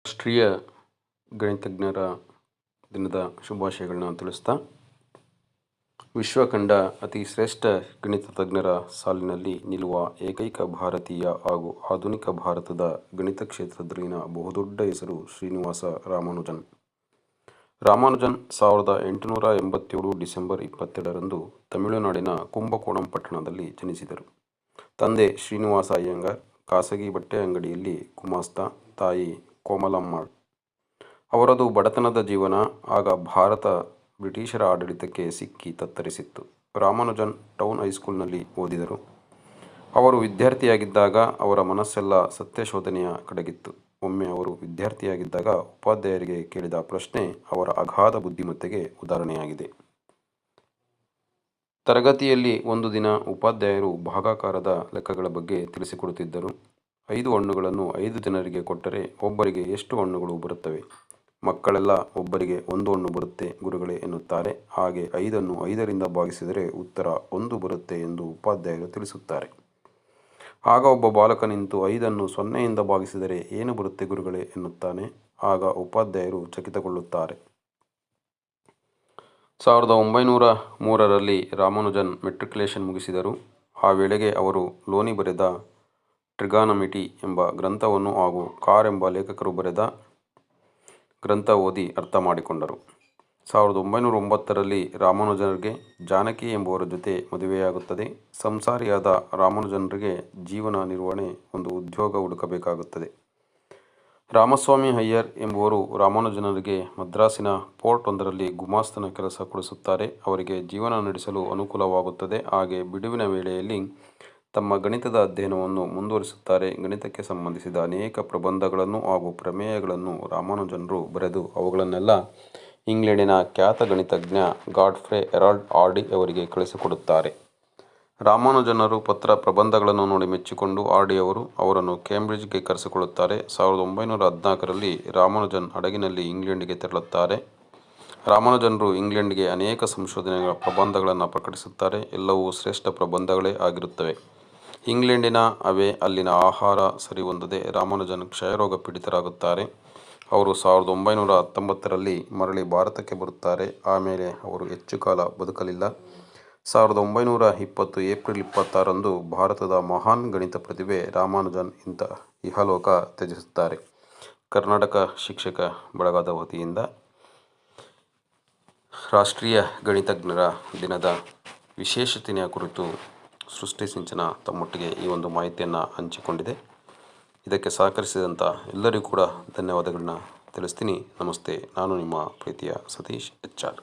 ರಾಷ್ಟ್ರೀಯ ಗಣಿತಜ್ಞರ ದಿನದ ಶುಭಾಶಯಗಳನ್ನ ತಿಳಿಸ್ತಾ, ವಿಶ್ವ ಕಂಡ ಅತಿ ಶ್ರೇಷ್ಠ ಗಣಿತ ತಜ್ಞರ ಸಾಲಿನಲ್ಲಿ ನಿಲ್ಲುವ ಏಕೈಕ ಭಾರತೀಯ ಹಾಗೂ ಆಧುನಿಕ ಭಾರತದ ಗಣಿತ ಕ್ಷೇತ್ರದಲ್ಲಿನ ಬಹುದೊಡ್ಡ ಹೆಸರು ಶ್ರೀನಿವಾಸ ರಾಮಾನುಜನ್. ರಾಮಾನುಜನ್ 1887 ಡಿಸೆಂಬರ್ 22ರಂದು ತಮಿಳುನಾಡಿನ ಕುಂಭಕೋಣಂ ಪಟ್ಟಣದಲ್ಲಿ ಜನಿಸಿದರು. ತಂದೆ ಶ್ರೀನಿವಾಸ ಅಯ್ಯಂಗಾರ್ ಖಾಸಗಿ ಬಟ್ಟೆ ಅಂಗಡಿಯಲ್ಲಿ ಗುಮಾಸ್ತ, ತಾಯಿ ಕೋಮಲಮ್ಮಾಳ್. ಅವರದು ಬಡತನದ ಜೀವನ. ಆಗ ಭಾರತ ಬ್ರಿಟಿಷರ ಆಡಳಿತಕ್ಕೆ ಸಿಕ್ಕಿ ತತ್ತರಿಸಿತ್ತು. ರಾಮಾನುಜನ್ ಟೌನ್ ಹೈಸ್ಕೂಲ್ನಲ್ಲಿ ಓದಿದರು. ಅವರು ವಿದ್ಯಾರ್ಥಿಯಾಗಿದ್ದಾಗ ಅವರ ಮನಸ್ಸೆಲ್ಲ ಸತ್ಯಶೋಧನೆಯ ಕಡೆಗಿತ್ತು. ಒಮ್ಮೆ ಅವರು ವಿದ್ಯಾರ್ಥಿಯಾಗಿದ್ದಾಗ ಉಪಾಧ್ಯಾಯರಿಗೆ ಕೇಳಿದ ಪ್ರಶ್ನೆ ಅವರ ಅಗಾಧ ಬುದ್ಧಿಮತ್ತೆಗೆ ಉದಾಹರಣೆಯಾಗಿದೆ. ತರಗತಿಯಲ್ಲಿ ಒಂದು ದಿನ ಉಪಾಧ್ಯಾಯರು ಭಾಗಾಕಾರದ ಲೆಕ್ಕಗಳ ಬಗ್ಗೆ ತಿಳಿಸಿಕೊಡುತ್ತಿದ್ದರು. 5 ಹಣ್ಣುಗಳನ್ನು 5 ಜನರಿಗೆ ಕೊಟ್ಟರೆ ಒಬ್ಬರಿಗೆ ಎಷ್ಟು ಹಣ್ಣುಗಳು ಬರುತ್ತವೆ? ಮಕ್ಕಳೆಲ್ಲ ಒಬ್ಬರಿಗೆ 1 ಹಣ್ಣು ಬರುತ್ತೆ ಗುರುಗಳೇ ಎನ್ನುತ್ತಾರೆ. ಹಾಗೆ 5ಅನ್ನು 5ರಿಂದ ಭಾಗಿಸಿದರೆ ಉತ್ತರ 1 ಬರುತ್ತೆ ಎಂದು ಉಪಾಧ್ಯಾಯರು ತಿಳಿಸುತ್ತಾರೆ. ಆಗ ಒಬ್ಬ ಬಾಲಕ ನಿಂತು 5ಅನ್ನು 0ಯಿಂದ ಭಾಗಿಸಿದರೆ ಏನು ಬರುತ್ತೆ ಗುರುಗಳೇ ಎನ್ನುತ್ತಾನೆ. ಆಗ ಉಪಾಧ್ಯಾಯರು ಚಕಿತಗೊಳ್ಳುತ್ತಾರೆ. 1903ರಲ್ಲಿ ರಾಮಾನುಜನ್ ಮೆಟ್ರಿಕ್ಯುಲೇಷನ್ ಮುಗಿಸಿದರು. ಆ ವೇಳೆಗೆ ಅವರು ಲೋನಿ ಬರೆದ ಟ್ರಿಗಾನಮಿಟಿ ಎಂಬ ಗ್ರಂಥವನ್ನು ಹಾಗೂ ಕಾರ್ ಎಂಬ ಲೇಖಕರು ಬರೆದ ಗ್ರಂಥ ಓದಿ ಅರ್ಥ ಮಾಡಿಕೊಂಡರು. 1909ರಲ್ಲಿ ರಾಮಾನುಜನ್ರಿಗೆ ಜಾನಕಿ ಎಂಬುವರ ಜೊತೆ ಮದುವೆಯಾಗುತ್ತದೆ. ಸಂಸಾರಿಯಾದ ರಾಮಾನುಜನ್ರಿಗೆ ಜೀವನ ನಿರ್ವಹಣೆ ಒಂದು ಉದ್ಯೋಗ ಹುಡುಕಬೇಕಾಗುತ್ತದೆ. ರಾಮಸ್ವಾಮಿ ಅಯ್ಯರ್ ಎಂಬುವರು ರಾಮಾನುಜನರಿಗೆ ಮದ್ರಾಸಿನ ಪೋರ್ಟ್ ಒಂದರಲ್ಲಿ ಗುಮಾಸ್ತನ ಕೆಲಸ ಕೊಡಿಸುತ್ತಾರೆ. ಅವರಿಗೆ ಜೀವನ ನಡೆಸಲು ಅನುಕೂಲವಾಗುತ್ತದೆ. ಹಾಗೆ ಬಿಡುವಿನ ವೇಳೆಯಲ್ಲಿ ತಮ್ಮ ಗಣಿತದ ಅಧ್ಯಯನವನ್ನು ಮುಂದುವರಿಸುತ್ತಾರೆ. ಗಣಿತಕ್ಕೆ ಸಂಬಂಧಿಸಿದ ಅನೇಕ ಪ್ರಬಂಧಗಳನ್ನು ಹಾಗೂ ಪ್ರಮೇಯಗಳನ್ನು ರಾಮಾನುಜನರು ಬರೆದು ಅವುಗಳನ್ನೆಲ್ಲ ಇಂಗ್ಲೆಂಡಿನ ಖ್ಯಾತ ಗಣಿತಜ್ಞ ಗಾಡ್ಫ್ರೇ ಹೆರಾಲ್ಡ್ ಹಾರ್ಡಿ ಅವರಿಗೆ ಕಳಿಸಿಕೊಡುತ್ತಾರೆ. ರಾಮಾನುಜನರು ಪತ್ರ ಪ್ರಬಂಧಗಳನ್ನು ನೋಡಿ ಮೆಚ್ಚಿಕೊಂಡು ಹಾರ್ಡಿ ಅವರು ಅವರನ್ನು ಕೇಂಬ್ರಿಡ್ಜ್ಗೆ ಕರೆಸಿಕೊಳ್ಳುತ್ತಾರೆ. 1914ರಲ್ಲಿ ರಾಮಾನುಜನ್ ಹಡಗಿನಲ್ಲಿ ಇಂಗ್ಲೆಂಡಿಗೆ ತೆರಳುತ್ತಾರೆ. ರಾಮಾನುಜನರು ಇಂಗ್ಲೆಂಡ್ಗೆ ಅನೇಕ ಸಂಶೋಧನೆಗಳ ಪ್ರಬಂಧಗಳನ್ನು ಪ್ರಕಟಿಸುತ್ತಾರೆ. ಎಲ್ಲವೂ ಶ್ರೇಷ್ಠ ಪ್ರಬಂಧಗಳೇ ಆಗಿರುತ್ತವೆ. ಇಂಗ್ಲೆಂಡಿನ ಹವೆ, ಅಲ್ಲಿನ ಆಹಾರ ಸರಿ ಹೊಂದದೆ ರಾಮಾನುಜನ್ ಕ್ಷಯರೋಗ ಪೀಡಿತರಾಗುತ್ತಾರೆ. ಅವರು 1919ರಲ್ಲಿ ಮರಳಿ ಭಾರತಕ್ಕೆ ಬರುತ್ತಾರೆ. ಆಮೇಲೆ ಅವರು ಹೆಚ್ಚು ಕಾಲ ಬದುಕಲಿಲ್ಲ. 1920 ಏಪ್ರಿಲ್ 26ರಂದು ಭಾರತದ ಮಹಾನ್ ಗಣಿತ ಪ್ರತಿಭೆ ರಾಮಾನುಜನ್ ಇಹಲೋಕ ತ್ಯಜಿಸುತ್ತಾರೆ. ಕರ್ನಾಟಕ ಶಿಕ್ಷಕ ಬಳಗದ ವತಿಯಿಂದ ರಾಷ್ಟ್ರೀಯ ಗಣಿತಜ್ಞರ ದಿನದ ವಿಶೇಷತೆಯ ಕುರಿತು ಸೃಷ್ಟಿ ಸಿಂಚನ ತಮ್ಮೊಟ್ಟಿಗೆ ಈ ಒಂದು ಮಾಹಿತಿಯನ್ನು ಹಂಚಿಕೊಂಡಿದೆ. ಇದಕ್ಕೆ ಸಹಕರಿಸಿದಂಥ ಎಲ್ಲರಿಗೂ ಕೂಡ ಧನ್ಯವಾದಗಳನ್ನ ತಿಳಿಸ್ತೀನಿ. ನಮಸ್ತೆ. ನಾನು ನಿಮ್ಮ ಪ್ರೀತಿಯ ಸತೀಶ್ HR.